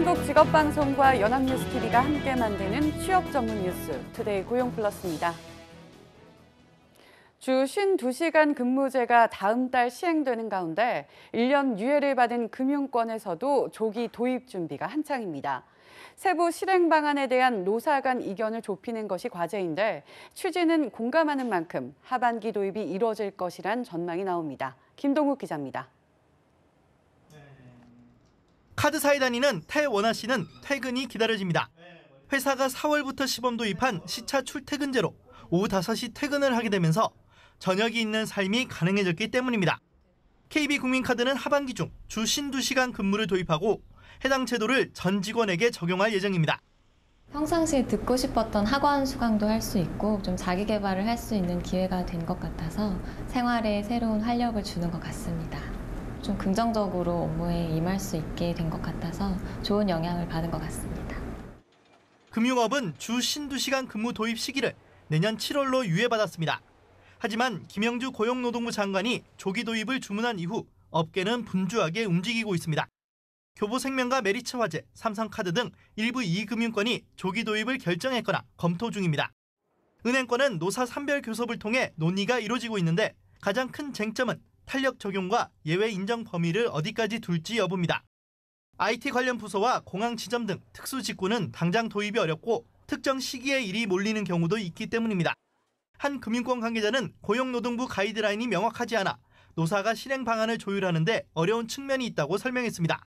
한국 직업방송과 연합뉴스TV가 함께 만드는 취업 전문 뉴스 투데이 고용플러스입니다. 주 52시간 근무제가 다음 달 시행되는 가운데 1년 유예를 받은 금융권에서도 조기 도입 준비가 한창입니다. 세부 실행 방안에 대한 노사 간 이견을 좁히는 것이 과제인데 취지는 공감하는 만큼 하반기 도입이 이루어질 것이란 전망이 나옵니다. 김동욱 기자입니다. 카드사에 다니는 태원아 씨는 퇴근이 기다려집니다. 회사가 4월부터 시범 도입한 시차 출퇴근제로 오후 5시 퇴근을 하게 되면서 저녁이 있는 삶이 가능해졌기 때문입니다. KB국민카드는 하반기 중 주 52시간 근무를 도입하고 해당 제도를 전 직원에게 적용할 예정입니다. 평상시에 듣고 싶었던 학원 수강도 할 수 있고 좀 자기 개발을 할 수 있는 기회가 된 것 같아서 생활에 새로운 활력을 주는 것 같습니다. 좀 긍정적으로 업무에 임할 수 있게 된 것 같아서 좋은 영향을 받은 것 같습니다. 금융업은 주 52시간 근무 도입 시기를 내년 7월로 유예받았습니다. 하지만 김영주 고용노동부 장관이 조기 도입을 주문한 이후 업계는 분주하게 움직이고 있습니다. 교보생명과 메리츠화재, 삼성카드 등 일부 이금융권이 조기 도입을 결정했거나 검토 중입니다. 은행권은 노사 산별 교섭을 통해 논의가 이루어지고 있는데 가장 큰 쟁점은 탄력 적용과 예외 인정 범위를 어디까지 둘지 여부입니다. IT 관련 부서와 공항 지점 등 특수 직군은 당장 도입이 어렵고 특정 시기에 일이 몰리는 경우도 있기 때문입니다. 한 금융권 관계자는 고용노동부 가이드라인이 명확하지 않아 노사가 실행 방안을 조율하는 데 어려운 측면이 있다고 설명했습니다.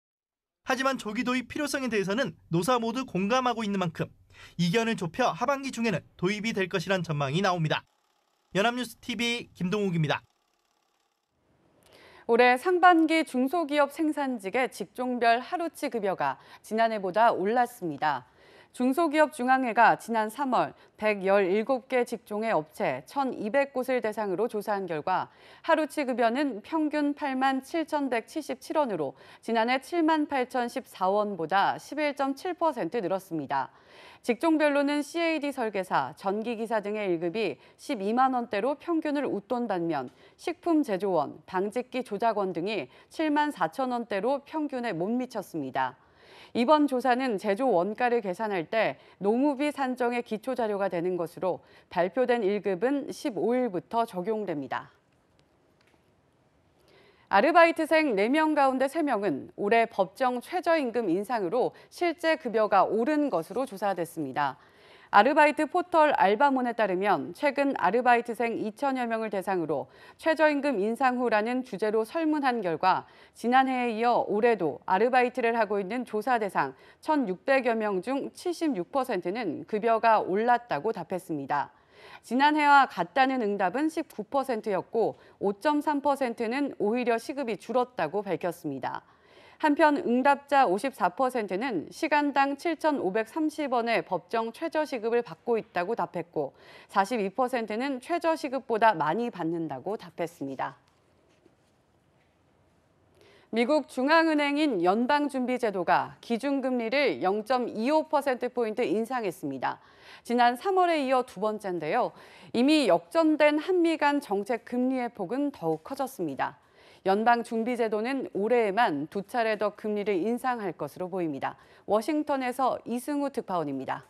하지만 조기 도입 필요성에 대해서는 노사 모두 공감하고 있는 만큼 이견을 좁혀 하반기 중에는 도입이 될 것이란 전망이 나옵니다. 연합뉴스TV 김동욱입니다. 올해 상반기 중소기업 생산직의 직종별 하루치 급여가 지난해보다 올랐습니다. 중소기업 중앙회가 지난 3월 117개 직종의 업체 1,200곳을 대상으로 조사한 결과 하루치 급여는 평균 87,177원으로 지난해 78,014원보다 11.7% 늘었습니다. 직종별로는 CAD 설계사, 전기기사 등의 1급이 12만 원대로 평균을 웃돈 반면 식품 제조원, 방직기 조작원 등이 7만 4천 원대로 평균에 못 미쳤습니다. 이번 조사는 제조 원가를 계산할 때 노무비 산정의 기초 자료가 되는 것으로 발표된 1급은 15일부터 적용됩니다. 아르바이트생 4명 가운데 3명은 올해 법정 최저임금 인상으로 실제 급여가 오른 것으로 조사됐습니다. 아르바이트 포털 알바몬에 따르면 최근 아르바이트생 2천여 명을 대상으로 최저임금 인상 후라는 주제로 설문한 결과 지난해에 이어 올해도 아르바이트를 하고 있는 조사 대상 1,600여 명 중 76%는 급여가 올랐다고 답했습니다. 지난해와 같다는 응답은 19%였고 5.3%는 오히려 시급이 줄었다고 밝혔습니다. 한편 응답자 54%는 시간당 7,530원의 법정 최저시급을 받고 있다고 답했고 42%는 최저시급보다 많이 받는다고 답했습니다. 미국 중앙은행인 연방준비제도가 기준금리를 0.25%포인트 인상했습니다. 지난 3월에 이어 두 번째인데요. 이미 역전된 한미 간 정책 금리의 폭은 더욱 커졌습니다. 연방준비제도는 올해에만 2차례 더 금리를 인상할 것으로 보입니다. 워싱턴에서 이승우 특파원입니다.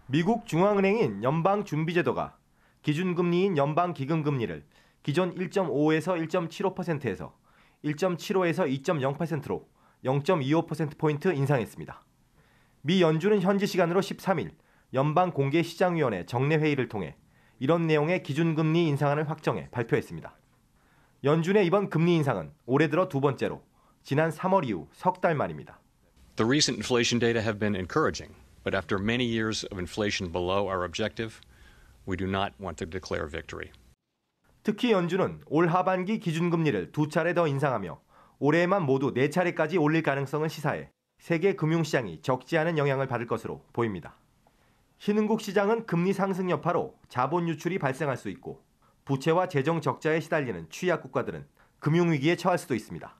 미국 중앙은행인 연방준비제도가 기준금리인 연방기금금리를 기존 1.5에서 1.75%에서 1.75에서 2.0%로 0.25%포인트 인상했습니다. 미 연준은 현지 시간으로 13일 연방공개시장위원회 정례회의를 통해 이런 내용의 기준금리 인상안을 확정해 발표했습니다. 연준의 이번 금리 인상은 올해 들어 두 번째로 지난 3월 이후 석 달 만입니다. The recent inflation data have been encouraging, but after many years of inflation below our objective, we do not want to declare victory. 특히 연준은 올 하반기 기준금리를 2차례 더 인상하며 올해에만 모두 4차례까지 올릴 가능성을 시사해 세계 금융시장이 적지 않은 영향을 받을 것으로 보입니다. 신흥국 시장은 금리 상승 여파로 자본 유출이 발생할 수 있고 부채와 재정 적자에 시달리는 취약 국가들은 금융위기에 처할 수도 있습니다.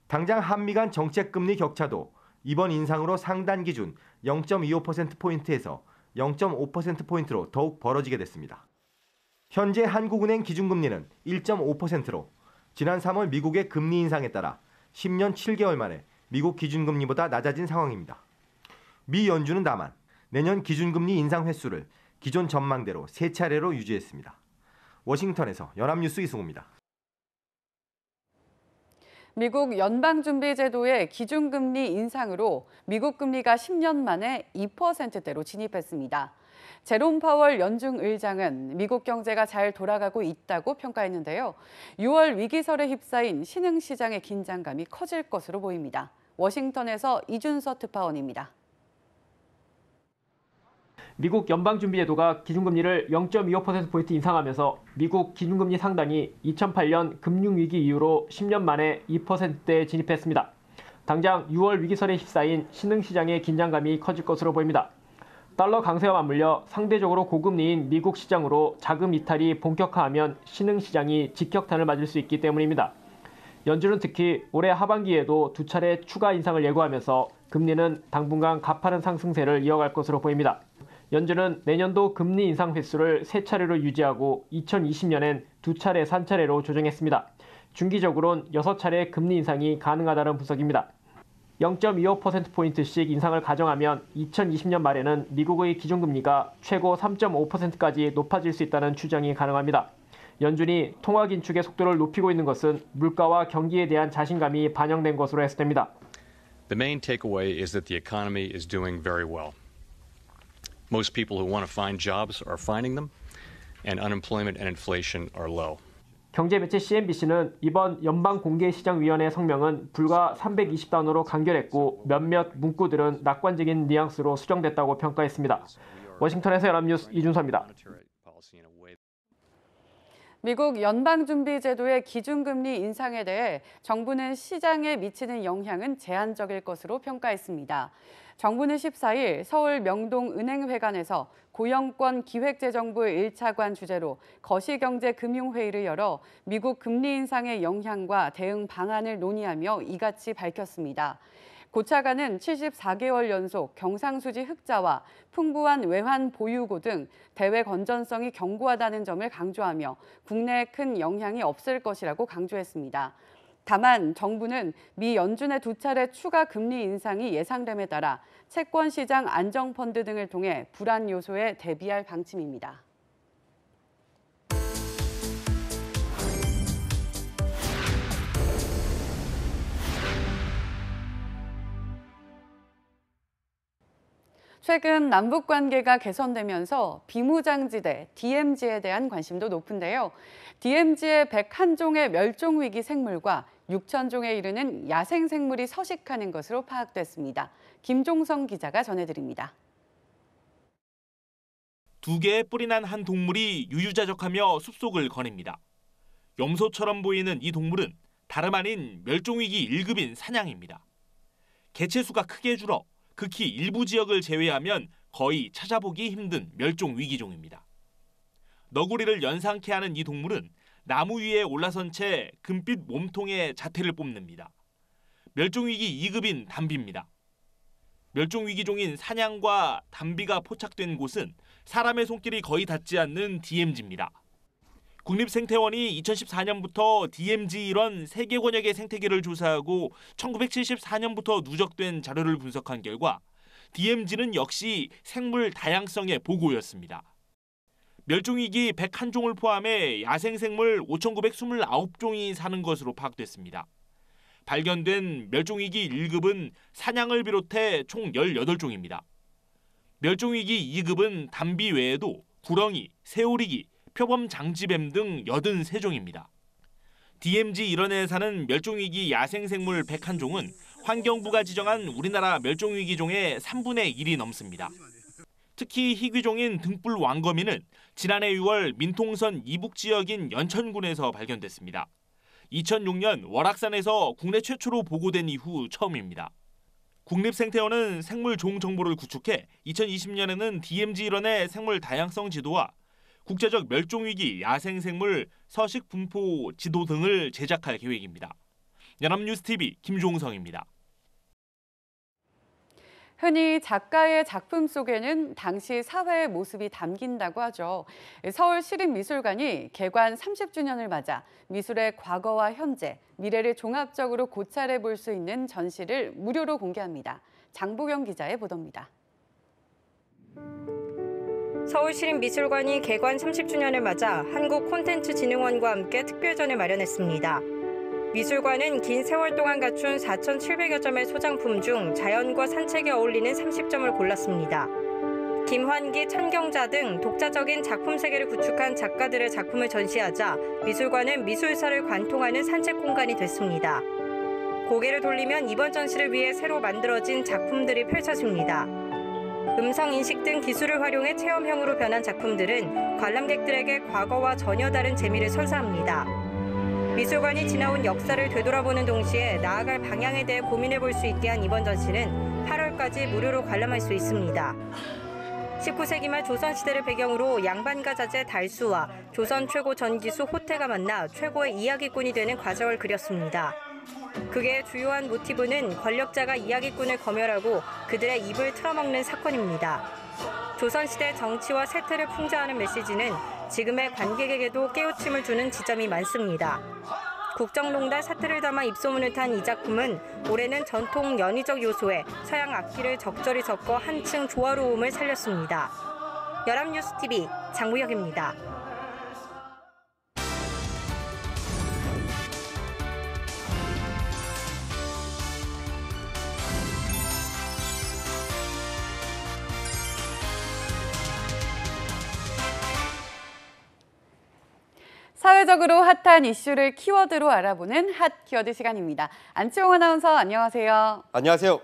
당장 한미 간 정책 금리 격차도 이번 인상으로 상단 기준 0.25%포인트에서 0.5%포인트로 더욱 벌어지게 됐습니다. 현재 한국은행 기준금리는 1.5%로 지난 3월 미국의 금리 인상에 따라 10년 7개월 만에 미국 기준금리보다 낮아진 상황입니다. 미 연준은 다만 내년 기준금리 인상 횟수를 기존 전망대로 3차례로 유지했습니다. 워싱턴에서 연합뉴스 이승우입니다. 미국 연방준비제도의 기준금리 인상으로 미국 금리가 10년 만에 2%대로 진입했습니다. 제롬 파월 연준 의장은 미국 경제가 잘 돌아가고 있다고 평가했는데요. 6월 위기설에 휩싸인 신흥시장의 긴장감이 커질 것으로 보입니다. 워싱턴에서 이준서 특파원입니다. 미국 연방준비제도가 기준금리를 0.25%포인트 인상하면서 미국 기준금리 상단이 2008년 금융위기 이후로 10년 만에 2%대에 진입했습니다. 당장 6월 위기설에 휩싸인 신흥시장의 긴장감이 커질 것으로 보입니다. 달러 강세와 맞물려 상대적으로 고금리인 미국 시장으로 자금 이탈이 본격화하면 신흥시장이 직격탄을 맞을 수 있기 때문입니다. 연준은 특히 올해 하반기에도 2차례 추가 인상을 예고하면서 금리는 당분간 가파른 상승세를 이어갈 것으로 보입니다. 연준은 내년도 금리 인상 횟수를 3차례로 유지하고 2020년엔 2차례, 3차례로 조정했습니다. 중기적으로는 6차례 금리 인상이 가능하다는 분석입니다. 0.25%포인트씩 인상을 가정하면 2020년 말에는 미국의 기준금리가 최고 3.5%까지 높아질 수 있다는 추정이 가능합니다. 연준이 통화 긴축의 속도를 높이고 있는 것은 물가와 경기에 대한 자신감이 반영된 것으로 해석됩니다. The main takeaway is that the economy is doing very well. Most people who want to find jobs are finding them, and unemployment and inflation are low. 경제 매체 CNBC는 이번 연방공개시장위원회 성명은 불과 320단어로 간결했고 몇몇 문구들은 낙관적인 뉘앙스로 수정됐다고 평가했습니다. 워싱턴에서 연합뉴스 이준서입니다. 미국 연방준비제도의 기준금리 인상에 대해 정부는 시장에 미치는 영향은 제한적일 것으로 평가했습니다. 정부는 14일 서울 명동은행회관에서 고영권 기획재정부 1차관 주재로 거시경제금융회의를 열어 미국 금리 인상의 영향과 대응 방안을 논의하며 이같이 밝혔습니다. 고 차관은 74개월 연속 경상수지 흑자와 풍부한 외환 보유고 등 대외 건전성이 견고하다는 점을 강조하며 국내에 큰 영향이 없을 것이라고 강조했습니다. 다만 정부는 미 연준의 2차례 추가 금리 인상이 예상됨에 따라 채권시장 안정펀드 등을 통해 불안 요소에 대비할 방침입니다. 최근 남북 관계가 개선되면서 비무장지대 DMZ에 대한 관심도 높은데요. DMZ의 101종의 멸종위기 생물과 6,000종에 이르는 야생생물이 서식하는 것으로 파악됐습니다. 김종성 기자가 전해드립니다. 2개의 뿔이 난 한 동물이 유유자적하며 숲속을 거닙니다. 염소처럼 보이는 이 동물은 다름 아닌 멸종위기 1급인 사냥입니다. 개체수가 크게 줄어 극히 일부 지역을 제외하면 거의 찾아보기 힘든 멸종위기종입니다. 너구리를 연상케 하는 이 동물은 나무 위에 올라선 채 금빛 몸통에 자태를 뽐냅니다. 멸종위기 2급인 담비입니다. 멸종위기종인 사냥과 담비가 포착된 곳은 사람의 손길이 거의 닿지 않는 DMZ입니다. 국립생태원이 2014년부터 DMZ 일원 3개 권역의 생태계를 조사하고 1974년부터 누적된 자료를 분석한 결과 DMZ는 역시 생물 다양성의 보고였습니다. 멸종위기 101종을 포함해 야생생물 5,929종이 사는 것으로 파악됐습니다. 발견된 멸종위기 1급은 사냥을 비롯해 총 18종입니다. 멸종위기 2급은 담비 외에도 구렁이, 새오리기, 표범 장지뱀 등 83종입니다. DMZ 일원에 사는 멸종위기 야생생물 101종은 환경부가 지정한 우리나라 멸종위기종의 3분의 1이 넘습니다. 특히 희귀종인 등불 왕거미는 지난해 6월 민통선 이북 지역인 연천군에서 발견됐습니다. 2006년 월악산에서 국내 최초로 보고된 이후 처음입니다. 국립생태원은 생물 종 정보를 구축해 2020년에는 DMZ 일원의 생물 다양성 지도와 국제적 멸종위기 야생생물 서식 분포 지도 등을 제작할 계획입니다. 연합뉴스TV 김종성입니다. 흔히 작가의 작품 속에는 당시 사회의 모습이 담긴다고 하죠. 서울시립미술관이 개관 30주년을 맞아 미술의 과거와 현재, 미래를 종합적으로 고찰해 볼 수 있는 전시를 무료로 공개합니다. 장보경 기자의 보도입니다. 서울시립미술관이 개관 30주년을 맞아 한국콘텐츠진흥원과 함께 특별전을 마련했습니다. 미술관은 긴 세월 동안 갖춘 4,700여 점의 소장품 중 자연과 산책에 어울리는 30점을 골랐습니다. 김환기, 천경자 등 독자적인 작품 세계를 구축한 작가들의 작품을 전시하자 미술관은 미술사를 관통하는 산책 공간이 됐습니다. 고개를 돌리면 이번 전시를 위해 새로 만들어진 작품들이 펼쳐집니다. 음성인식 등 기술을 활용해 체험형으로 변한 작품들은 관람객들에게 과거와 전혀 다른 재미를 선사합니다. 미술관이 지나온 역사를 되돌아보는 동시에 나아갈 방향에 대해 고민해 볼 수 있게 한 이번 전시는 8월까지 무료로 관람할 수 있습니다. 19세기 말 조선시대를 배경으로 양반가 자제 달수와 조선 최고 전기수 호태가 만나 최고의 이야기꾼이 되는 과정을 그렸습니다. 그의 주요한 모티브는 권력자가 이야기꾼을 검열하고 그들의 입을 틀어먹는 사건입니다. 조선시대 정치와 세태를 풍자하는 메시지는 지금의 관객에게도 깨우침을 주는 지점이 많습니다. 국정농단 사태를 담아 입소문을 탄 이 작품은 올해는 전통 연희적 요소에 서양 악기를 적절히 섞어 한층 조화로움을 살렸습니다. 연합뉴스TV 장우혁입니다. 사회적으로 핫한 이슈를 키워드로 알아보는 핫 키워드 시간입니다. 안치홍 아나운서 안녕하세요. 안녕하세요.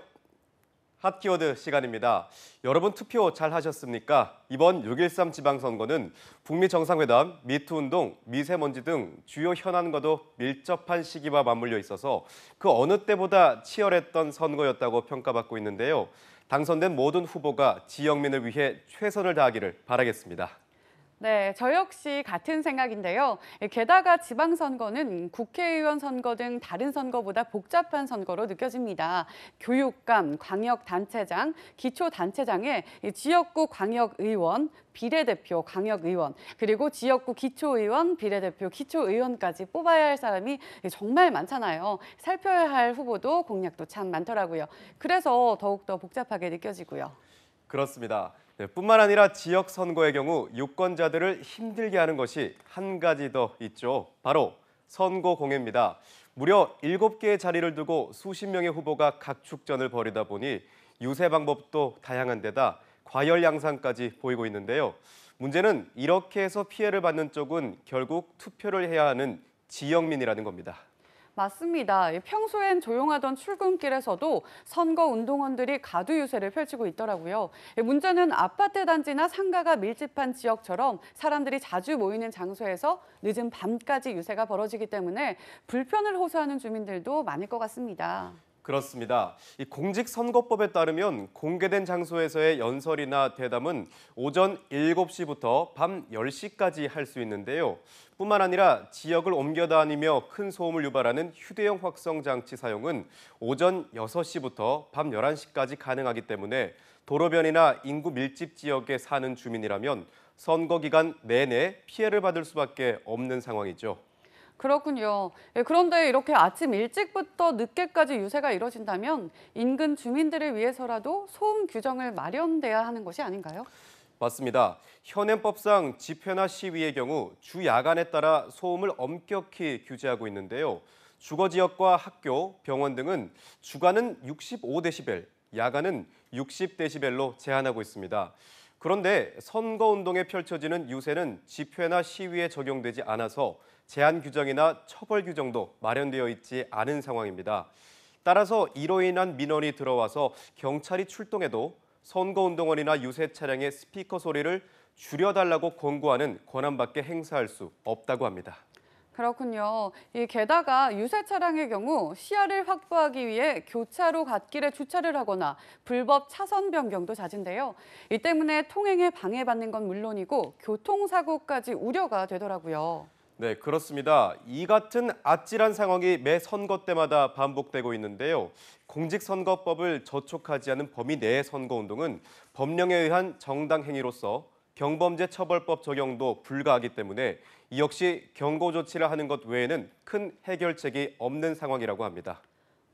핫 키워드 시간입니다. 여러분 투표 잘 하셨습니까? 이번 6.13 지방선거는 북미 정상회담, 미투운동, 미세먼지 등 주요 현안과도 밀접한 시기와 맞물려 있어서 그 어느 때보다 치열했던 선거였다고 평가받고 있는데요. 당선된 모든 후보가 지역민을 위해 최선을 다하기를 바라겠습니다. 네, 저 역시 같은 생각인데요. 게다가 지방선거는 국회의원 선거 등 다른 선거보다 복잡한 선거로 느껴집니다. 교육감, 광역단체장, 기초단체장에 지역구 광역의원, 비례대표, 광역의원, 그리고 지역구 기초의원, 비례대표, 기초의원까지 뽑아야 할 사람이 정말 많잖아요. 살펴야 할 후보도 공약도 참 많더라고요. 그래서 더욱더 복잡하게 느껴지고요. 그렇습니다. 뿐만 아니라 지역 선거의 경우 유권자들을 힘들게 하는 것이 한 가지 더 있죠. 바로 선거공회입니다. 무려 7개의 자리를 두고 수십 명의 후보가 각축전을 벌이다 보니 유세 방법도 다양한 데다 과열 양상까지 보이고 있는데요. 문제는 이렇게 해서 피해를 받는 쪽은 결국 투표를 해야 하는 지역민이라는 겁니다. 맞습니다. 평소엔 조용하던 출근길에서도 선거 운동원들이 가두 유세를 펼치고 있더라고요. 문제는 아파트 단지나 상가가 밀집한 지역처럼 사람들이 자주 모이는 장소에서 늦은 밤까지 유세가 벌어지기 때문에 불편을 호소하는 주민들도 많을 것 같습니다. 그렇습니다. 이 공직선거법에 따르면 공개된 장소에서의 연설이나 대담은 오전 7시부터 밤 10시까지 할 수 있는데요. 뿐만 아니라 지역을 옮겨 다니며 큰 소음을 유발하는 휴대용 확성 장치 사용은 오전 6시부터 밤 11시까지 가능하기 때문에 도로변이나 인구 밀집 지역에 사는 주민이라면 선거 기간 내내 피해를 받을 수밖에 없는 상황이죠. 그렇군요. 그런데 이렇게 아침 일찍부터 늦게까지 유세가 이뤄진다면 인근 주민들을 위해서라도 소음 규정을 마련돼야 하는 것이 아닌가요? 맞습니다. 현행법상 집회나 시위의 경우 주 야간에 따라 소음을 엄격히 규제하고 있는데요. 주거 지역과 학교, 병원 등은 주간은 65데시벨, 야간은 60데시벨로 제한하고 있습니다. 그런데 선거운동에 펼쳐지는 유세는 집회나 시위에 적용되지 않아서 제한 규정이나 처벌 규정도 마련되어 있지 않은 상황입니다. 따라서 이로 인한 민원이 들어와서 경찰이 출동해도 선거운동원이나 유세 차량의 스피커 소리를 줄여달라고 권고하는 권한밖에 행사할 수 없다고 합니다. 그렇군요. 게다가 유세 차량의 경우 시야를 확보하기 위해 교차로 갓길에 주차를 하거나 불법 차선 변경도 잦은데요. 이 때문에 통행에 방해받는 건 물론이고 교통사고까지 우려가 되더라고요. 네, 그렇습니다. 이 같은 아찔한 상황이 매 선거 때마다 반복되고 있는데요. 공직선거법을 저촉하지 않은 범위 내의 선거운동은 법령에 의한 정당 행위로서 경범죄 처벌법 적용도 불가하기 때문에 이 역시 경고 조치를 하는 것 외에는 큰 해결책이 없는 상황이라고 합니다.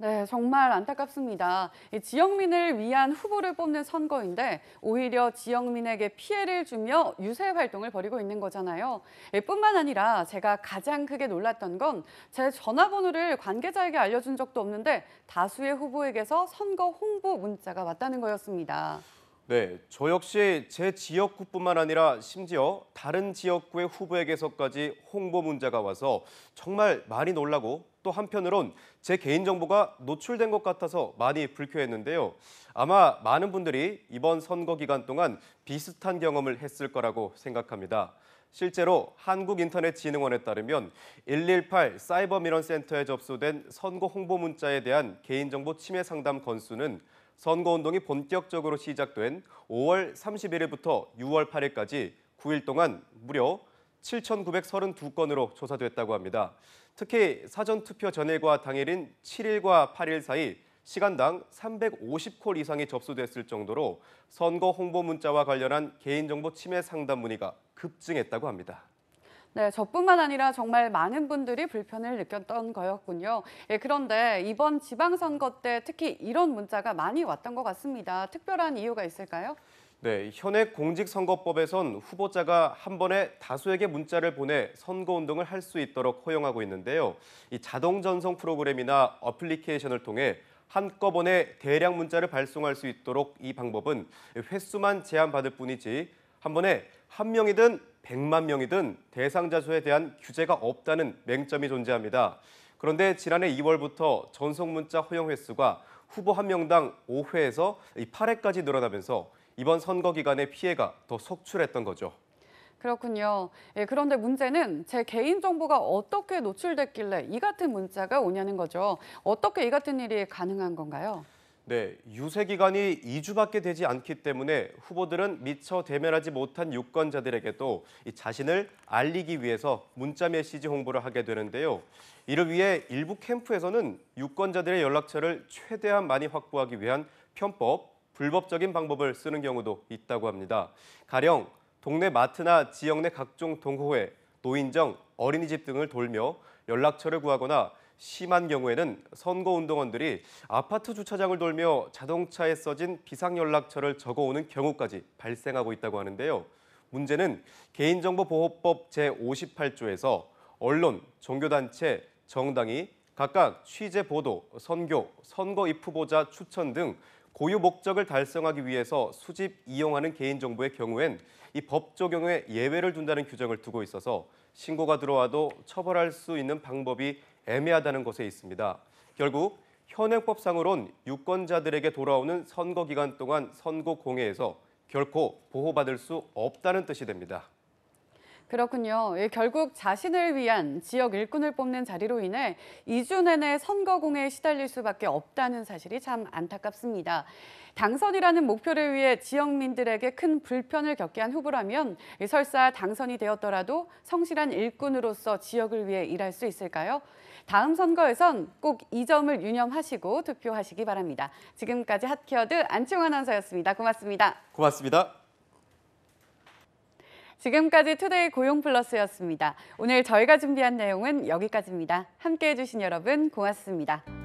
네, 정말 안타깝습니다. 이 지역민을 위한 후보를 뽑는 선거인데 오히려 지역민에게 피해를 주며 유세 활동을 벌이고 있는 거잖아요. 뿐만 아니라 제가 가장 크게 놀랐던 건 제 전화번호를 관계자에게 알려준 적도 없는데 다수의 후보에게서 선거 홍보 문자가 왔다는 거였습니다. 네, 저 역시 제 지역구뿐만 아니라 심지어 다른 지역구의 후보에게서까지 홍보 문자가 와서 정말 많이 놀라고 또 한편으론 제 개인정보가 노출된 것 같아서 많이 불쾌했는데요. 아마 많은 분들이 이번 선거 기간 동안 비슷한 경험을 했을 거라고 생각합니다. 실제로 한국인터넷진흥원에 따르면 118 사이버 민원센터에 접수된 선거 홍보 문자에 대한 개인정보 침해 상담 건수는 선거운동이 본격적으로 시작된 5월 31일부터 6월 8일까지 9일 동안 무려 7,932건으로 조사됐다고 합니다. 특히 사전투표 전일과 당일인 7일과 8일 사이 시간당 350콜 이상이 접수됐을 정도로 선거 홍보 문자와 관련한 개인정보 침해 상담 문의가 급증했다고 합니다. 네, 저뿐만 아니라 정말 많은 분들이 불편을 느꼈던 거였군요. 그런데 이번 지방선거 때 특히 이런 문자가 많이 왔던 것 같습니다. 특별한 이유가 있을까요? 네, 현행 공직선거법에선 후보자가 한 번에 다수에게 문자를 보내 선거운동을 할 수 있도록 허용하고 있는데요. 이 자동 전송 프로그램이나 어플리케이션을 통해 한꺼번에 대량 문자를 발송할 수 있도록 이 방법은 횟수만 제한받을 뿐이지 한 번에 1명이든 100만 명이든 대상자 수에 대한 규제가 없다는 맹점이 존재합니다. 그런데 지난해 2월부터 전송 문자 허용 횟수가 후보 한 명당 5회에서 8회까지 늘어나면서 이번 선거 기간에 피해가 더 속출했던 거죠. 그렇군요. 그런데 문제는 제 개인정보가 어떻게 노출됐길래 이 같은 문자가 오냐는 거죠. 어떻게 이 같은 일이 가능한 건가요? 네, 유세 기간이 2주밖에 되지 않기 때문에 후보들은 미처 대면하지 못한 유권자들에게도 자신을 알리기 위해서 문자 메시지 홍보를 하게 되는데요. 이를 위해 일부 캠프에서는 유권자들의 연락처를 최대한 많이 확보하기 위한 편법, 불법적인 방법을 쓰는 경우도 있다고 합니다. 가령 동네 마트나 지역 내 각종 동호회, 노인정, 어린이집 등을 돌며 연락처를 구하거나 심한 경우에는 선거운동원들이 아파트 주차장을 돌며 자동차에 써진 비상연락처를 적어오는 경우까지 발생하고 있다고 하는데요. 문제는 개인정보보호법 제58조에서 언론, 종교단체, 정당이 각각 취재 보도, 선교, 선거 입후보자 추천 등 고유 목적을 달성하기 위해서 수집, 이용하는 개인정보의 경우엔 이 법 적용에 예외를 둔다는 규정을 두고 있어서 신고가 들어와도 처벌할 수 있는 방법이 애매하다는 것에 있습니다. 결국 현행법상으론 유권자들에게 돌아오는 선거 기간 동안 선거 공해에서 결코 보호받을 수 없다는 뜻이 됩니다. 그렇군요. 결국 자신을 위한 지역 일꾼을 뽑는 자리로 인해 2주 내내 선거 공해에 시달릴 수밖에 없다는 사실이 참 안타깝습니다. 당선이라는 목표를 위해 지역민들에게 큰 불편을 겪게 한 후보라면 설사 당선이 되었더라도 성실한 일꾼으로서 지역을 위해 일할 수 있을까요? 다음 선거에선 꼭 이 점을 유념하시고 투표하시기 바랍니다. 지금까지 핫키워드 안치홍 아나운서였습니다. 고맙습니다. 고맙습니다. 지금까지 투데이 고용플러스였습니다. 오늘 저희가 준비한 내용은 여기까지입니다. 함께해 주신 여러분 고맙습니다.